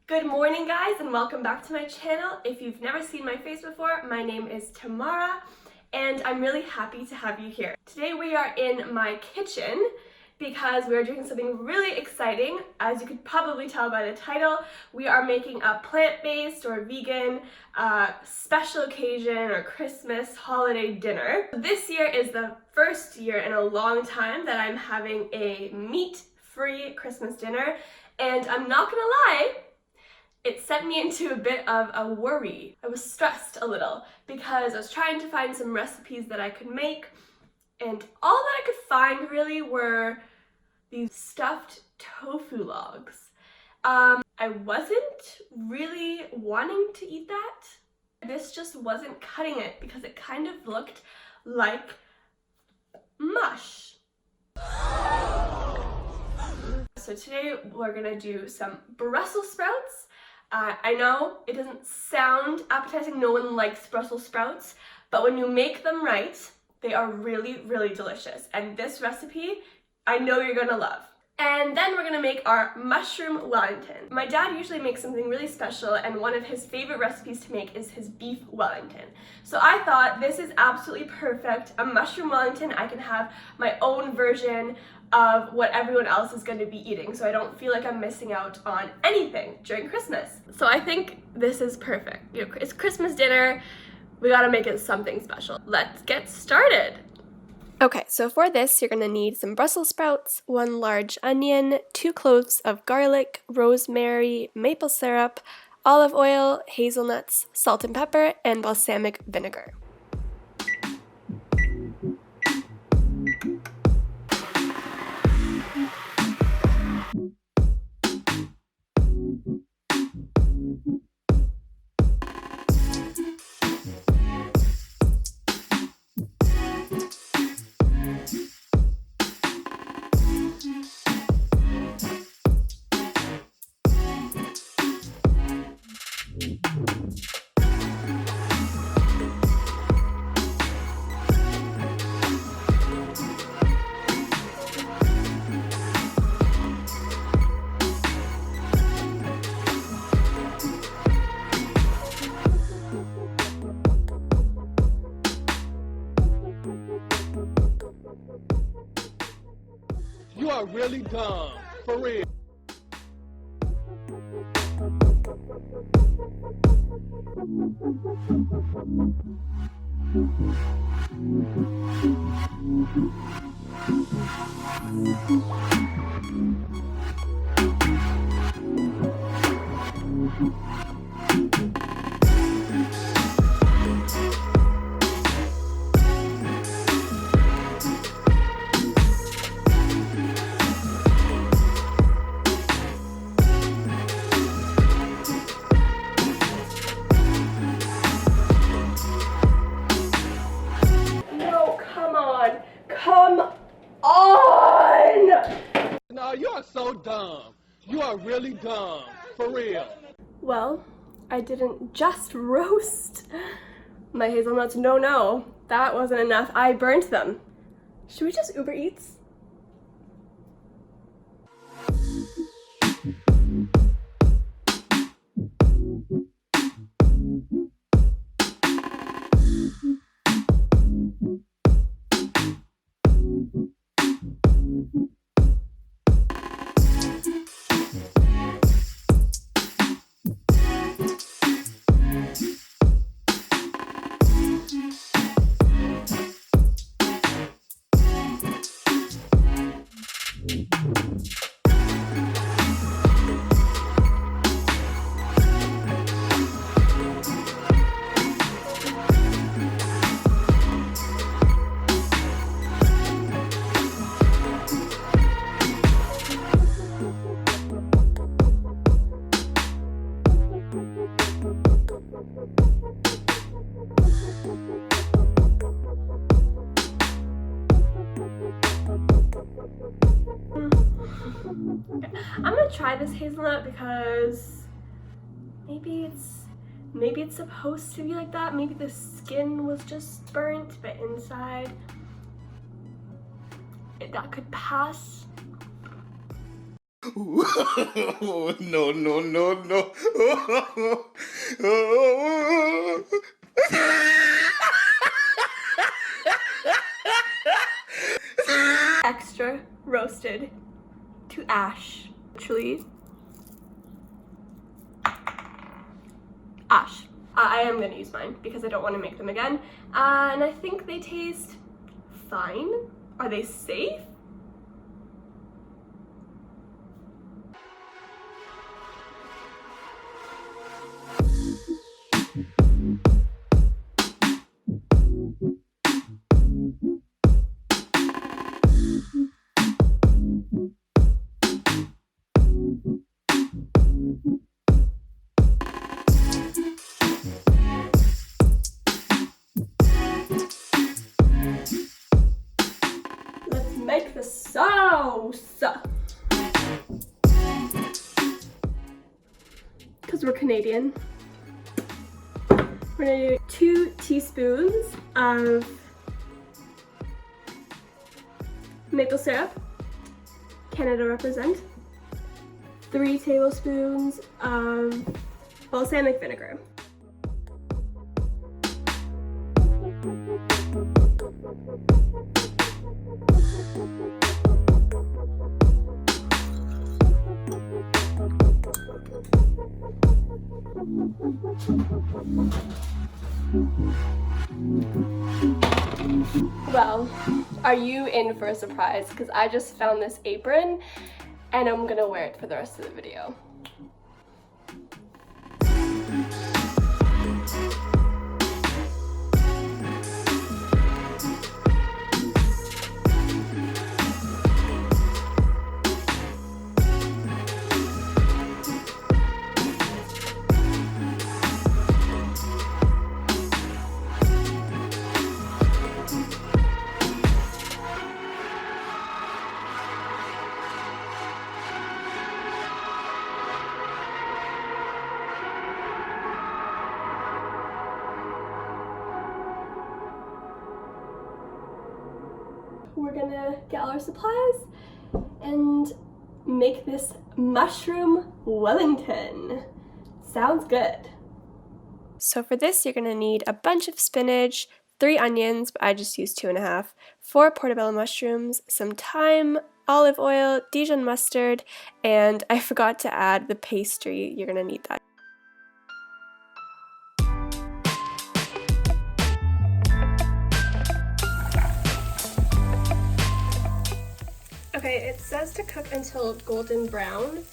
Good morning, guys, and welcome back to my channel. If you've never seen my face before, my name is Tamara, and I'm really happy to have you here. Today we are in my kitchen because we're doing something really exciting. As you could probably tell by the title, we are making a plant-based or vegan special occasion or Christmas holiday dinner. This year is the first year in a long time that I'm having a meat-free Christmas dinner, and I'm not gonna lie, it sent me into a bit of a worry. I was stressed a little because I was trying to find some recipes that I could make, and all that I could find really were these stuffed tofu logs. I wasn't really wanting to eat that. This just wasn't cutting it because it kind of looked like mush. So today we're gonna do some Brussels sprouts. I know it doesn't sound appetizing, no one likes Brussels sprouts, but when you make them right, they are really, really delicious. And this recipe, I know you're gonna love. And then we're gonna make our mushroom Wellington. My dad usually makes something really special, and one of his favorite recipes to make is his beef Wellington. So I thought this is absolutely perfect. A mushroom Wellington, I can have my own version of what everyone else is going to be eating, so I don't feel like I'm missing out on anything during Christmas. So I think this is perfect. You know, it's Christmas dinner, we gotta make it something special. Let's get started. Okay, so for this, you're gonna need some Brussels sprouts, 1 large onion, 2 cloves of garlic, rosemary, maple syrup, olive oil, hazelnuts, salt and pepper, and balsamic vinegar. You are really dumb, for real. Come on! No, you are so dumb. You are really dumb, for real. Well, I didn't just roast my hazelnuts. No, that wasn't enough. I burnt them. Should we just Uber Eats? I'm gonna try this hazelnut because maybe it's supposed to be like that. Maybe the skin was just burnt, but inside that could pass No, no, no, no. Extra roasted to ash. Literally. Ash. I am gonna use mine because I don't want to make them again. And I think they taste fine. Are they safe? Let's make the sauce. Because we're Canadian. We're gonna do 2 teaspoons of maple syrup, Canada represent, 3 tablespoons of balsamic vinegar. Well, are you in for a surprise? Because I just found this apron and I'm gonna wear it for the rest of the video. We're gonna get all our supplies and make this mushroom Wellington. Sounds good. So for this, you're gonna need a bunch of spinach, 3 onions, but I just used 2.5, 4 portobello mushrooms, some thyme, olive oil, Dijon mustard, and I forgot to add the pastry. You're gonna need that. Okay, it says to cook until golden brown,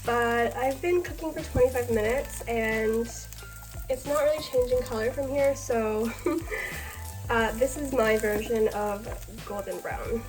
but I've been cooking for 25 minutes and it's not really changing color from here, so this is my version of golden brown.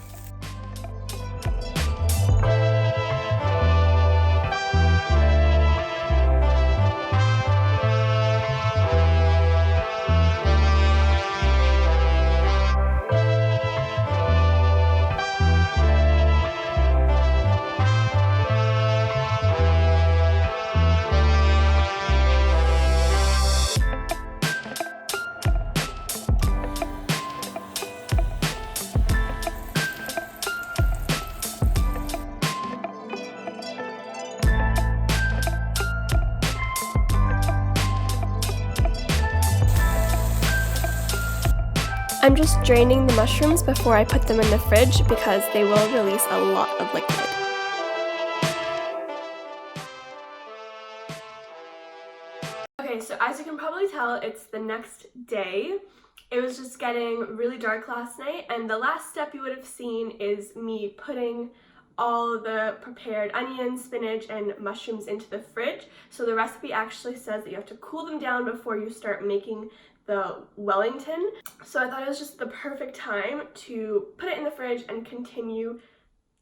I'm just draining the mushrooms before I put them in the fridge because they will release a lot of liquid. Okay, so as you can probably tell, it's the next day. It was just getting really dark last night, and the last step you would have seen is me putting all the prepared onions, spinach, and mushrooms into the fridge. So the recipe actually says that you have to cool them down before you start making the Wellington. So I thought it was just the perfect time to put it in the fridge and continue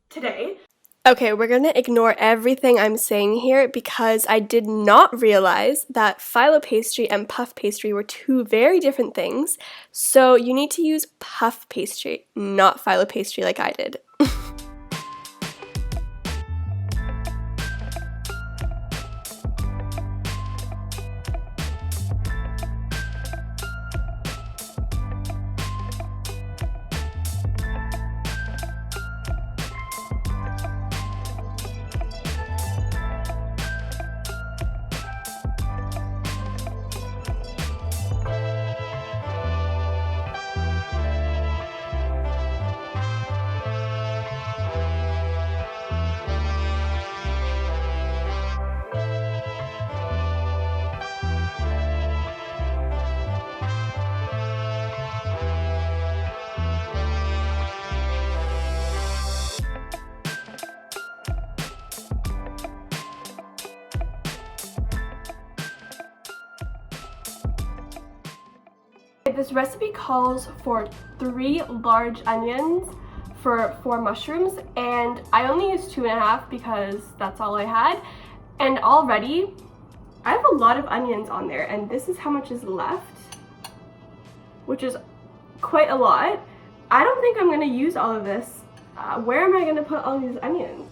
today. Okay, we're gonna ignore everything I'm saying here because I did not realize that phyllo pastry and puff pastry were 2 very different things. So you need to use puff pastry, not phyllo pastry like I did. this recipe calls for 3 large onions for 4 mushrooms, and I only used 2.5 because that's all I had. And already, I have a lot of onions on there, and this is how much is left, which is quite a lot. I don't think I'm gonna use all of this. Where am I gonna put all these onions?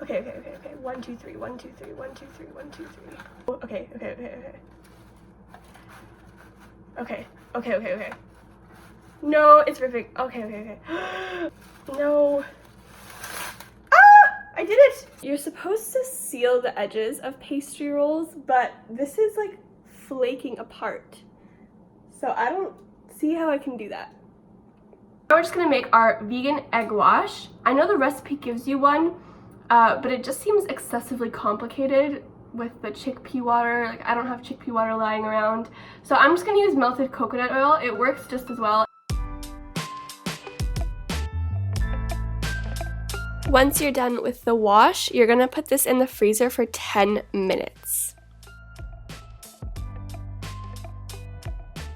Okay. 1, 2, 3, 1, 2, 3, 1, 2, 3, 1, 2, 3. Okay. No, it's perfect. Okay. No. I did it! You're supposed to seal the edges of pastry rolls, but this is like flaking apart. So I don't see how I can do that. Now we're just gonna make our vegan egg wash. I know the recipe gives you one, but it just seems excessively complicated with the chickpea water. Like, I don't have chickpea water lying around. So I'm just gonna use melted coconut oil. It works just as well. Once you're done with the wash, you're gonna put this in the freezer for 10 minutes.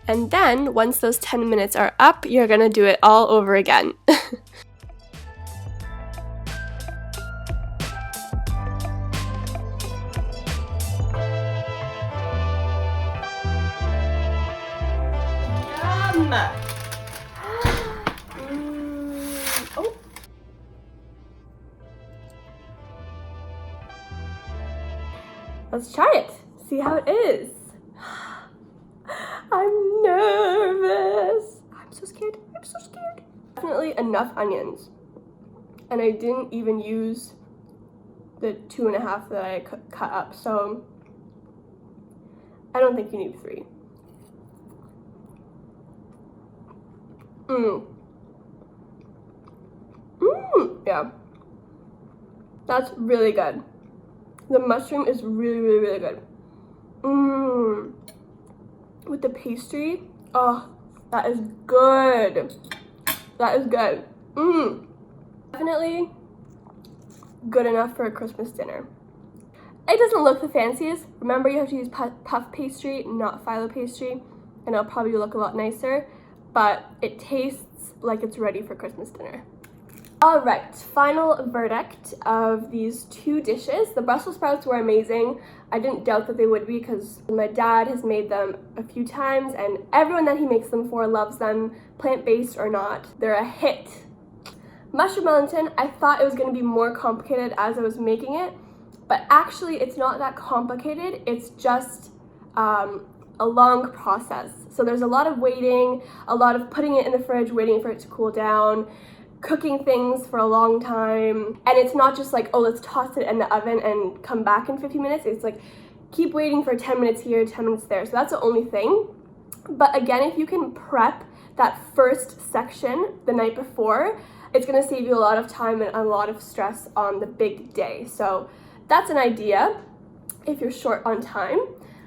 And then, once those 10 minutes are up, you're gonna do it all over again. Oh. Let's try it. See how it is. I'm nervous. I'm so scared. Definitely enough onions. And I didn't even use the 2.5 that I cut up, so I don't think you need 3. Yeah. That's really good. The mushroom is really good. With the pastry, oh, that is good. Definitely good enough for a Christmas dinner. It doesn't look the fanciest. Remember, you have to use puff pastry, not phyllo pastry, and it'll probably look a lot nicer, but it tastes like it's ready for Christmas dinner. All right, final verdict of these 2 dishes. The Brussels sprouts were amazing. I didn't doubt that they would be because my dad has made them a few times and everyone that he makes them for loves them, plant-based or not. They're a hit. Mushroom Wellington, I thought it was gonna be more complicated as I was making it, but actually it's not that complicated. It's just a long process. So there's a lot of waiting, a lot of putting it in the fridge, waiting for it to cool down, cooking things for a long time, and it's not just like, oh, let's toss it in the oven and come back in 15 minutes. It's like, keep waiting for 10 minutes here, 10 minutes there. So that's the only thing. But again, if you can prep that first section the night before, it's gonna save you a lot of time and a lot of stress on the big day. So that's an idea if you're short on time.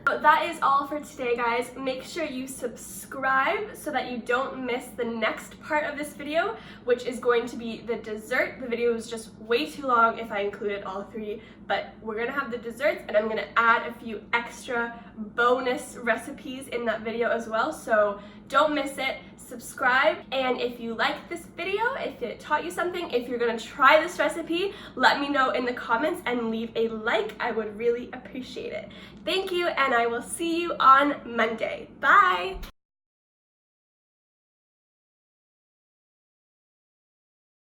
So that is all for today, guys. Make sure you subscribe so that you don't miss the next part of this video, which is going to be the dessert. The video is just way too long if I included all 3, but we're gonna have the desserts and I'm gonna add a few extra bonus recipes in that video as well, so don't miss it. Subscribe, and if you like this video, if it taught you something, if you're gonna try this recipe, let me know in the comments and leave a like. I would really appreciate it. Thank you, and I will see you on Monday. Bye!